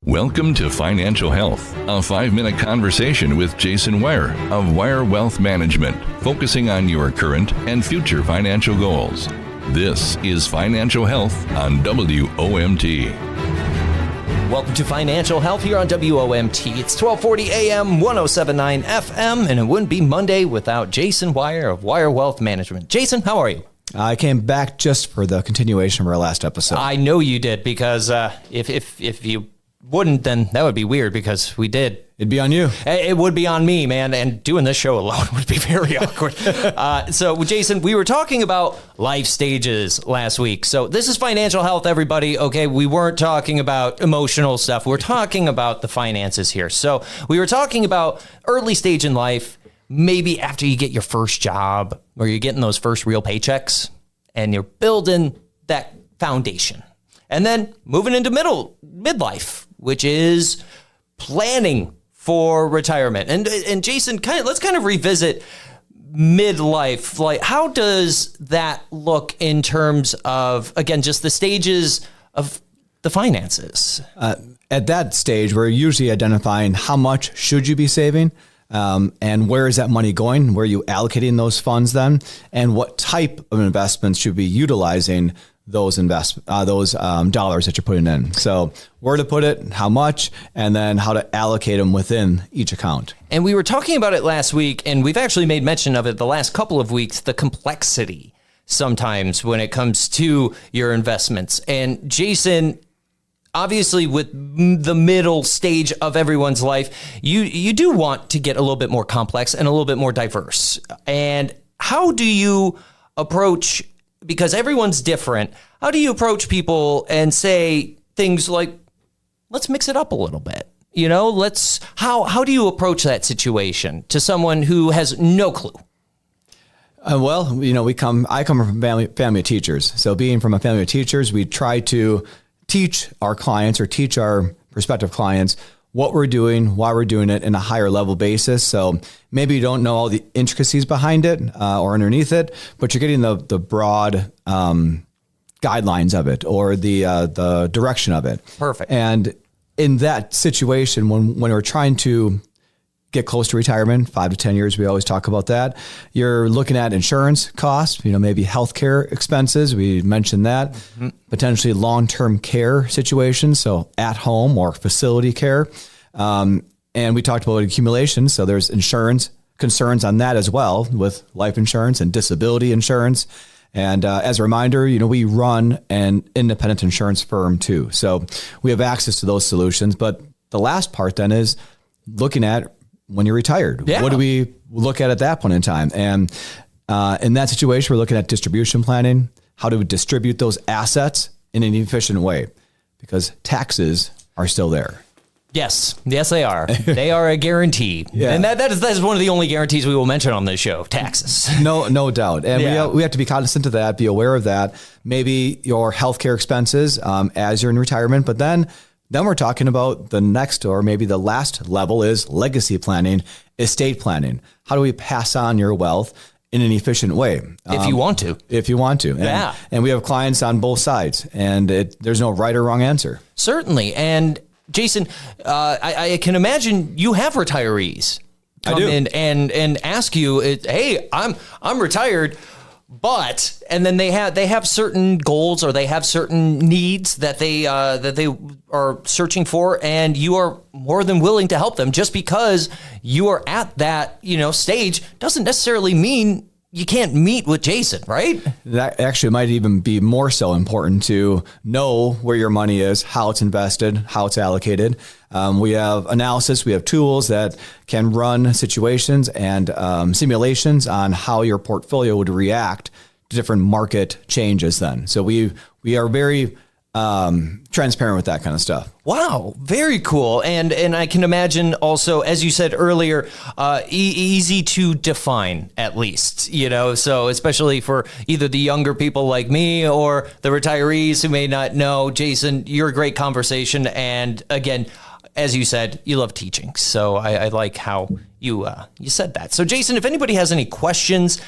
Welcome to Financial Health, a 5-minute conversation with Jason Weier of Weier Wealth Management, focusing on your current and future financial goals. This is Financial Health on WOMT. Welcome to Financial Health here on WOMT. It's 1240 AM, 1079 FM, and it wouldn't be Monday without Jason Weier of Weier Wealth Management. Jason, how are you? I came back just for the continuation of our last episode. I know you did, because if you wouldn't, then that would be weird, because we did. It'd be on you. It would be on me, man, and doing this show alone would be very awkward. So, Jason, we were talking about life stages last week. So this is Financial Health, everybody. Okay, we weren't talking about emotional stuff. We're talking about the finances here. So we were talking about early stage in life, maybe after you get your first job or you're getting those first real paychecks and you're building that foundation. And then moving into midlife, which is planning for retirement. And Jason, let's revisit midlife. Like, how does that look in terms of, again, just the stages of the finances? At that stage, we're usually identifying how much should you be saving, and where is that money going? Where are you allocating those funds then? And what type of investments should be utilizing those dollars that you're putting in. So where to put it, how much, and then how to allocate them within each account. And we were talking about it last week, and we've actually made mention of it the last couple of weeks, the complexity sometimes when it comes to your investments. And Jason, obviously with the middle stage of everyone's life, you do want to get a little bit more complex and a little bit more diverse. And how do you approach, because everyone's different, how do you approach people and say things like, let's mix it up a little bit? You know, how do you approach that situation to someone who has no clue? Well, you know, I come from a family of teachers. So being from a family of teachers, we try to teach our clients or teach our prospective clients what we're doing, why we're doing it in a higher level basis. So maybe you don't know all the intricacies behind it or underneath it, but you're getting the broad guidelines of it or the direction of it. Perfect. And in that situation, when we're trying to get close to retirement, 5 to 10 years, we always talk about that. You're looking at insurance costs, maybe healthcare expenses. We mentioned that. Mm-hmm. Potentially long-term care situations, so at home or facility care. And we talked about accumulation. So there's insurance concerns on that as well, with life insurance and disability insurance. And as a reminder, we run an independent insurance firm too. So we have access to those solutions. But the last part then is looking at when you're retired. Yeah. What do we look at that point in time? And in that situation, we're looking at distribution planning. How do we distribute those assets in an efficient way? Because taxes are still there. Yes, they are. They are a guarantee. Yeah. And that is one of the only guarantees we will mention on this show, taxes. No doubt. And we have to be cognizant of that, be aware of that. Maybe your healthcare expenses as you're in retirement, but then we're talking about the next or maybe the last level is legacy planning, estate planning. How do we pass on your wealth in an efficient way? If you want to. If you want to. Yeah. And we have clients on both sides, and there's no right or wrong answer. Certainly. And Jason, I can imagine you have retirees come in and ask you, hey, I'm retired, but, and then they have certain goals or they have certain needs that they are searching for, and you are more than willing to help them. Just because you are at that stage doesn't necessarily mean you can't meet with Jason, right? That actually might even be more so important to know where your money is, how it's invested, how it's allocated. We have analysis, we have tools that can run situations and simulations on how your portfolio would react to different market changes then. So we are very transparent with that kind of stuff. Wow, very cool. And I can imagine also, as you said earlier, easy to define at least, so especially for either the younger people like me or the retirees who may not know. Jason, you're a great conversation. And again, as you said, you love teaching. So I like how you said that. So Jason, if anybody has any questions,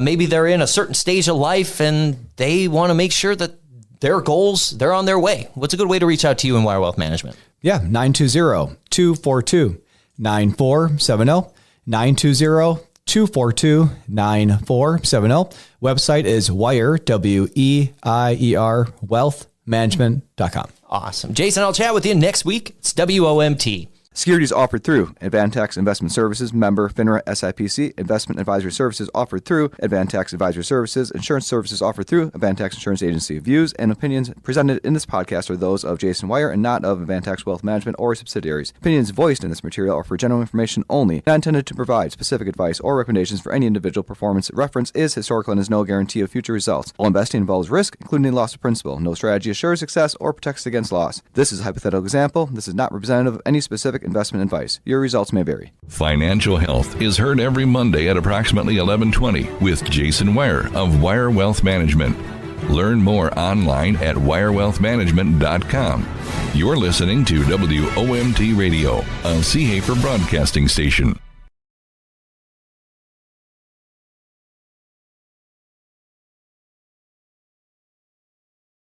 maybe they're in a certain stage of life and they want to make sure that their goals, they're on their way. What's a good way to reach out to you in Weier Wealth Management? Yeah, 920-242-9470. 920-242-9470. Website is Weier, W-E-I-E-R, wealthmanagement.com. Awesome. Jason, I'll chat with you next week. It's WOMT. Securities offered through Advantax Investment Services, member FINRA SIPC. Investment advisory services offered through Advantax Advisory Services. Insurance services offered through Advantax Insurance Agency. Views and opinions presented in this podcast are those of Jason Weier and not of Advantax Wealth Management or subsidiaries. Opinions voiced in this material are for general information only, not intended to provide specific advice or recommendations for any individual. Performance reference is historical and is no guarantee of future results. All investing involves risk, including the loss of principal. No strategy assures success or protects against loss. This is a hypothetical example. This is not representative of any specific investment advice. Your results may vary. Financial Health is heard every Monday at approximately 11:20 with Jason Weier of Weier Wealth Management. Learn more online at weirwealthmanagement.com. You're listening to WOMT Radio, a Sea Hafer broadcasting station.